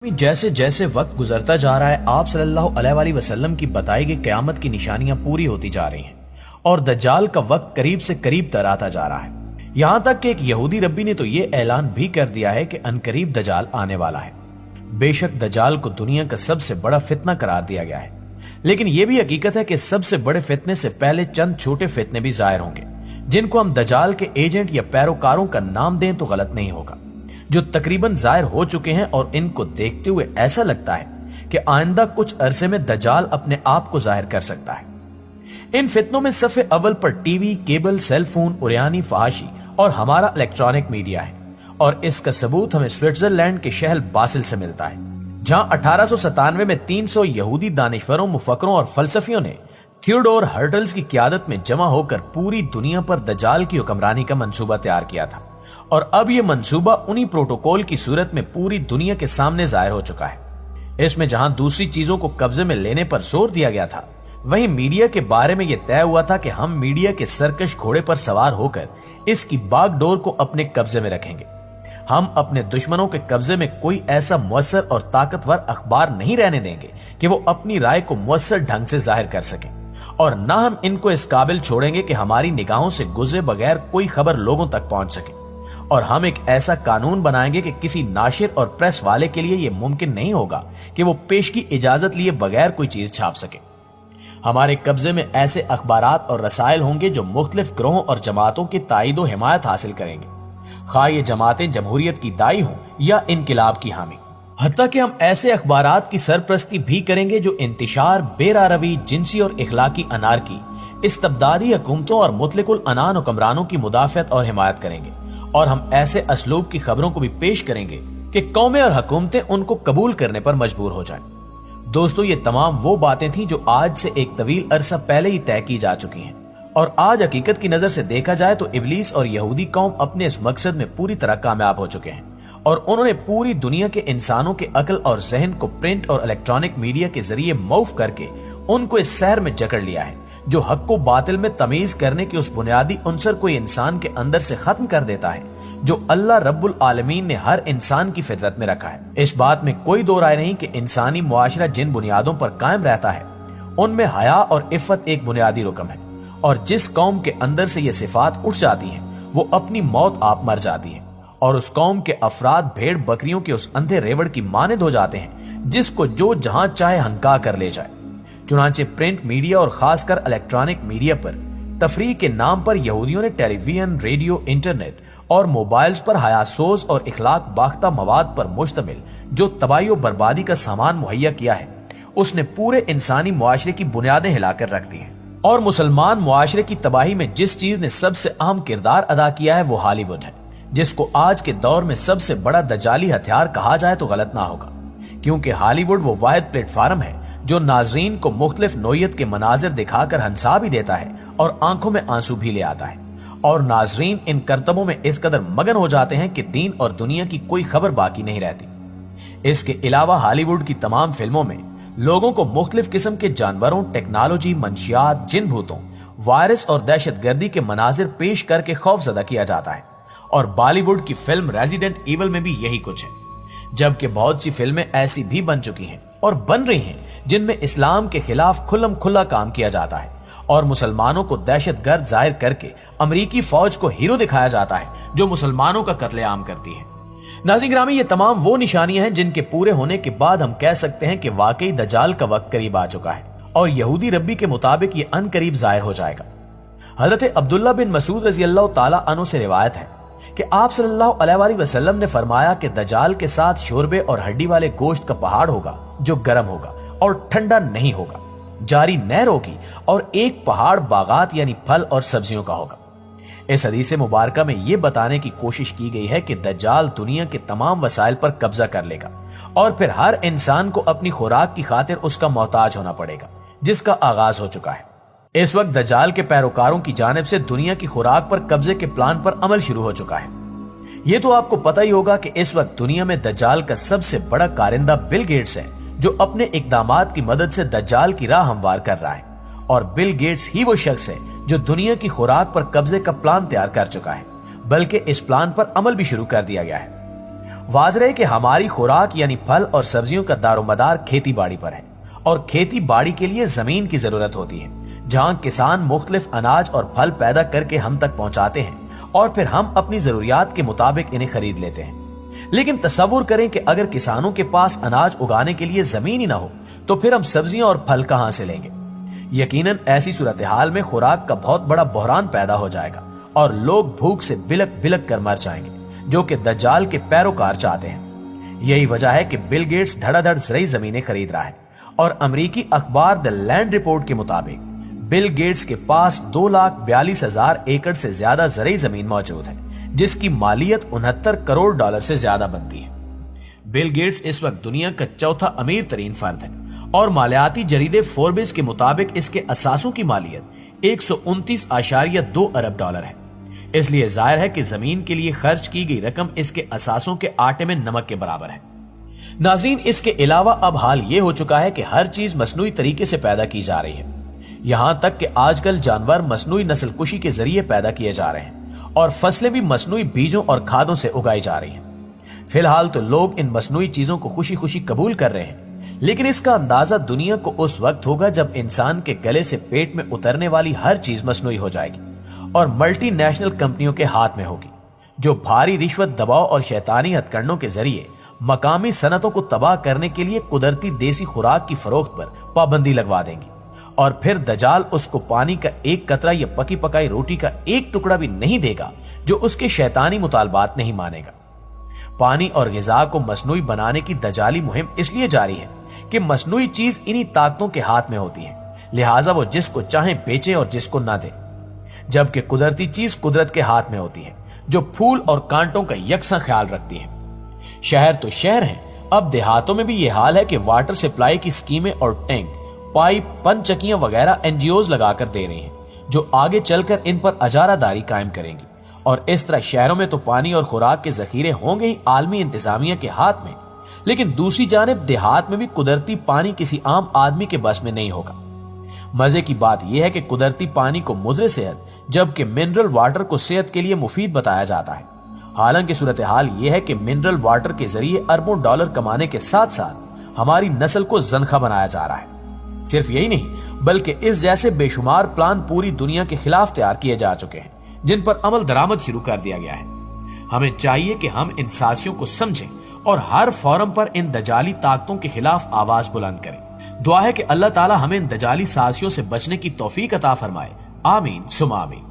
जैसे जैसे वक्त गुजरता जा रहा है आप सल्लल्लाहु अलैहि वसल्लम की बताई गई क़यामत की निशानियां पूरी होती जा रही हैं और दज्जाल का वक्त करीब से करीब तर आता जा रहा है। यहां तक कि एक यहूदी रब्बी ने तो ये ऐलान भी कर दिया है कि अनकरीब दज्जाल आने वाला है। बेशक दज्जाल को दुनिया का सबसे बड़ा फितना करार दिया गया है, लेकिन यह भी हकीकत है कि सबसे बड़े फितने से पहले चंद छोटे फितने भी जाहिर होंगे, जिनको हम दज्जाल के एजेंट या पैरोकारों का नाम दें तो गलत नहीं होगा, जो तकरीबन जाहिर हो चुके हैं और इनको देखते हुए ऐसा लगता है कि आइंदा कुछ अरसे में दज्जाल अपने आप को जाहिर कर सकता है। इन फितनों में सफ़े अव्वल पर टीवी, केबल, सेल फोन, उरियानी, फहाशी और हमारा इलेक्ट्रॉनिक मीडिया है, और इसका सबूत हमें स्विट्जरलैंड के शहर बासिल से मिलता है, जहां 1897 में 300 यहूदी दानिशवरों, मुफक्करों और फलसफियों ने थियोडोर हर्टल्स की क़यादत में जमा होकर पूरी दुनिया पर दज्जाल की हुक्मरानी का मंसूबा तैयार किया था। और अब यह मंसूबा उन्हीं प्रोटोकॉल की सूरत में पूरी दुनिया के सामने जाहिर हो चुका है। इसमें जहां दूसरी चीजों को कब्जे में लेने पर जोर दिया गया था, वहीं मीडिया के बारे में यह तय हुआ था कि हम मीडिया के सरकश घोड़े पर सवार होकर इसकी बागडोर को अपने कब्जे में रखेंगे। हम अपने दुश्मनों के कब्जे में कोई ऐसा मुअस्सर और ताकतवर अखबार नहीं रहने देंगे कि वो अपनी राय को मुअस्सर ढंग से जाहिर कर सके, और न हम इनको इस काबिल छोड़ेंगे कि हमारी निगाहों से गुजरे बगैर कोई खबर लोगों तक पहुंच सके। और हम एक ऐसा कानून बनाएंगे कि किसी नाशिर और प्रेस वाले के लिए यह मुमकिन नहीं होगा कि वो पेश की इजाजत लिए बगैर कोई चीज छाप सके। हमारे कब्जे में ऐसे अखबारात और रसायल होंगे जो मुख्तलिफ ग्रोहों और जमातों की ताईद व हिमायत हासिल करेंगे, खा ये जमातें जमहूरियत की दाई हों या इनकिलाब की हामी। हत्ता कि हम ऐसे अखबारात की सरपरस्ती भी करेंगे जो इंतिशार, बेरारवी, जिनसी और इखलाकी अनारकी, इस्तबदादी हुकूमतों और मुतलिकुल अनान हुक्मरानों की मुदाफियत और हिमायत करेंगे। और हम ऐसे असलूब की खबरों को भी पेश करेंगे कि कौमें और हुकूमतें उनको कबूल करने पर मजबूर हो जाएं। दोस्तों, ये तमाम वो बातें थीं जो आज से एक तवील अरसा पहले ही तय की जा चुकी हैं, और आज हकीकत की नजर से देखा जाए तो इब्लीस और यहूदी कौम अपने इस मकसद में पूरी तरह कामयाब हो चुके हैं, और उन्होंने पूरी दुनिया के इंसानों के अक्ल और जहन को प्रिंट और इलेक्ट्रॉनिक मीडिया के जरिए मौफ करके उनको इस सहर में जकड़ लिया है जो हक को बातिल में तमीज करने के उस बुनियादी उनसर को इंसान के अंदर से खत्म कर देता है जो अल्लाह रब्बुल आलमीन ने हर इंसान की फितरत में रखा है। इस बात में कोई दो राय नहीं कि इंसानी मुआशरा जिन बुनियादों पर कायम रहता है उनमें हया और इफ़्फ़त एक बुनियादी रुकम है, और जिस कौम के अंदर से ये सिफात उठ जाती हैं वो अपनी मौत आप मर जाती है, और उस कौम के अफराद भेड़ बकरियों के उस अंधे रेवड़ की मानद हो जाते हैं जिसको जो जहां चाहे हंका कर ले जाए। चुनांचे प्रिंट मीडिया और खासकर इलेक्ट्रॉनिक मीडिया पर तफरीह के नाम पर यहूदियों ने टेलीविजन, रेडियो, इंटरनेट और मोबाइल्स पर हयासोज और इखलाक बाख्ता मवाद पर मुश्तमिल जो तबाही और बर्बादी का सामान मुहैया किया है, उसने पूरे इंसानी मुआशरे की बुनियादें हिलाकर रख दी हैं। और मुसलमान मुआशरे की तबाही में जिस चीज ने सबसे अहम किरदार अदा किया है वो हॉलीवुड है, जिसको आज के दौर में सबसे बड़ा दजाली हथियार कहा जाए तो गलत ना होगा, क्योंकि हॉलीवुड वो वाहिद प्लेटफार्म है जो नाजरीन को मुख्तलिफ नोयत के मनाजिर दिखाकर हंसा भी देता है और आंखों में आंसू भी ले आता है, और नाजरीन इन करतबों में इस कदर मगन हो जाते हैं कि दीन और दुनिया की कोई खबर बाकी नहीं रहती। इसके अलावा हॉलीवुड की तमाम फिल्मों में लोगों को मुख्तलिफ किस्म के जानवरों, टेक्नोलॉजी, मंशियात, जिन भूतों, वायरस और दहशतगर्दी के मनाजिर पेश करके खौफजदा किया जाता है, और बॉलीवुड की फिल्म रेजिडेंट ईवल में भी यही कुछ है, जबकि बहुत सी फिल्में ऐसी भी बन चुकी हैं और बन रही हैं जिनमें इस्लाम के खिलाफ खुल्लम खुल्ला काम किया जाता है और मुसलमानों को दहशतगर्द जाहिर करके अमरीकी फौज को हीरो दिखाया जाता है जो मुसलमानों का कत्लेआम करती है। नाज़रीन गिरामी, ये तमाम वो निशानियां हैं जिनके पूरे होने के बाद हम कह सकते हैं कि वाकई दज्जाल का वक्त करीब आ चुका है, और यहूदी रब्बी के मुताबिक ये अनकरीब जाहिर हो जाएगा। हजरत अब्दुल्ला बिन मसूद रजी अल्लाह ताला अन्हु से रिवायत है कि आप सल्लल्लाहु अलैहि वसल्लम ने फरमाया कि दज्जाल के साथ शोरबे और हड्डी वाले गोश्त का पहाड़ होगा जो गर्म होगा और ठंडा नहीं होगा, जारी नहर होगी, और एक पहाड़ बागात यानी फल और सब्जियों का होगा। इस हदीस मुबारका में यह बताने की कोशिश की गई है कि दज्जाल दुनिया के तमाम वसाइल पर कब्जा कर लेगा और फिर हर इंसान को अपनी खुराक की खातिर उसका मोहताज होना पड़ेगा, जिसका आगाज हो चुका है। इस वक्त दज्जाल के पैरोकारों की जानिब से दुनिया की खुराक पर कब्जे के प्लान पर अमल शुरू हो चुका है। यह तो आपको पता ही होगा कि इस वक्त दुनिया में दज्जाल का सबसे बड़ा कारिंदा बिल गेट्स है, जो अपने इकदामात की मदद से दज्जाल की राह हमवार कर रहा है, और बिल गेट्स ही वो शख्स है जो दुनिया की खुराक पर कब्जे का प्लान तैयार कर चुका है, बल्कि इस प्लान पर अमल भी शुरू कर दिया गया है। واضح ہے کہ ہماری خوراک یعنی پھل اور سبزیوں کا دارومدار کھیتی باڑی پر ہے، اور کھیتی باڑی کے لیے زمین کی ضرورت ہوتی ہے جہاں کسان مختلف اناج اور پھل پیدا کر کے ہم تک پہنچاتے ہیں اور پھر ہم اپنی ضروریات کے مطابق انہیں خرید لیتے ہیں۔ لیکن تصور کریں کہ اگر کسانوں کے پاس اناج اگانے کے لیے زمین ہی نہ ہو تو پھر ہم سبزیاں اور پھل کہاں سے لیں گے؟ یقیناً ایسی صورتحال میں خوراک کا بہت بڑا بحران پیدا ہو جائے گا اور لوگ بھوک سے بلک بلک کر مر جائیں گے، جو کہ دجال کے پیروکار چاہتے ہیں۔ یہی وجہ ہے کہ بل گیٹس دھڑا دھڑ زرعی زمینیں خرید رہا ہے، اور امریکی اخبار دی لینڈ رپورٹ کے مطابق بل گیٹس کے پاس 2,42,000 ایکڑ سے زیادہ زرعی زمین موجود ہے، جس کی مالیت $69 کروڑ سے زیادہ بنتی ہے۔ بل گیٹس اس وقت دنیا کا چوتھا امیر ترین فرد ہے، اور مالیاتی جریدے فوربس کے مطابق اس کے اثاثوں کی مالیت $129.2 ارب ہے۔ اس لیے ظاہر ہے کہ زمین کے لیے خرچ کی گئی رقم اس کے اثاثوں کے آٹے میں نمک کے برابر ہے۔ ناظرین، اس کے علاوہ اب حال یہ ہو چکا ہے کہ ہر چیز مصنوعی طریقے سے پیدا کی جا رہی ہے، یہاں تک کہ آج کل جانور مصنوعی نسل کشی کے ذریعے پیدا کیے جا رہے ہیں، اور فصلیں بھی مصنوعی بیجوں اور کھادوں سے اگائی جا رہی ہیں۔ فی الحال تو لوگ ان مصنوعی چیزوں کو خوشی خوشی قبول کر رہے ہیں، لیکن اس کا اندازہ دنیا کو اس وقت ہوگا جب انسان کے گلے سے پیٹ میں اترنے والی ہر چیز مصنوعی ہو جائے گی اور ملٹی نیشنل کمپنیوں کے ہاتھ میں ہوگی، جو بھاری رشوت، دباؤ اور شیطانی ہتھ کنڈوں کے ذریعے مقامی صنعتوں کو تباہ کرنے کے لیے قدرتی دیسی خوراک کی فروخت پر پابندی لگوا دیں گی، اور پھر دجال اس کو پانی کا ایک قطرہ یا پکی پکائی روٹی کا ایک ٹکڑا بھی نہیں دے گا جو اس کے شیطانی مطالبات نہیں مانے گا۔ پانی اور غذا کو مصنوعی بنانے کی دجالی مہم اس لیے جاری ہے کہ مصنوعی چیز انہی طاقتوں کے ہاتھ میں ہوتی ہے، لہٰذا وہ جس کو چاہیں بیچیں اور جس کو نہ دیں، جبکہ قدرتی چیز قدرت کے ہاتھ میں ہوتی ہے جو پھول اور کانٹوں کا یکساں خیال رکھتی ہے۔ شہر تو شہر ہیں، اب دیہاتوں میں بھی یہ حال ہے کہ واٹر سپلائی کی سکیمیں اور ٹینک، پائپ، پن چکیاں وغیرہ NGOs لگا کر دے رہی ہیں، جو آگے چل کر ان پر اجارہ داری قائم کریں گی، اور اس طرح شہروں میں تو پانی اور خوراک کے ذخیرے ہوں گے ہی عالمی انتظامیہ کے ہاتھ میں، لیکن دوسری جانب دیہات میں بھی قدرتی پانی کسی عام آدمی کے بس میں نہیں ہوگا۔ مزے کی بات یہ ہے کہ قدرتی پانی کو مضر صحت جبکہ منرل واٹر کو صحت کے لیے مفید بتایا جاتا ہے، حالانکہ صورتحال یہ ہے کہ منرل واٹر کے ذریعے اربوں ڈالر کمانے کے ساتھ ساتھ ہماری نسل کو زنخہ بنایا جا رہا ہے۔ صرف یہی نہیں بلکہ اس جیسے بے شمار پلان پوری دنیا کے خلاف تیار کیے جا چکے ہیں جن پر عمل درآمد شروع کر دیا گیا ہے۔ ہمیں چاہیے کہ ہم ان سازشوں کو سمجھیں اور ہر فورم پر ان دجالی طاقتوں کے خلاف آواز بلند کریں۔ دعا ہے کہ اللہ تعالی ہمیں ان دجالی سازشوں سے بچنے کی توفیق عطا فرمائے، آمین ثم آمین۔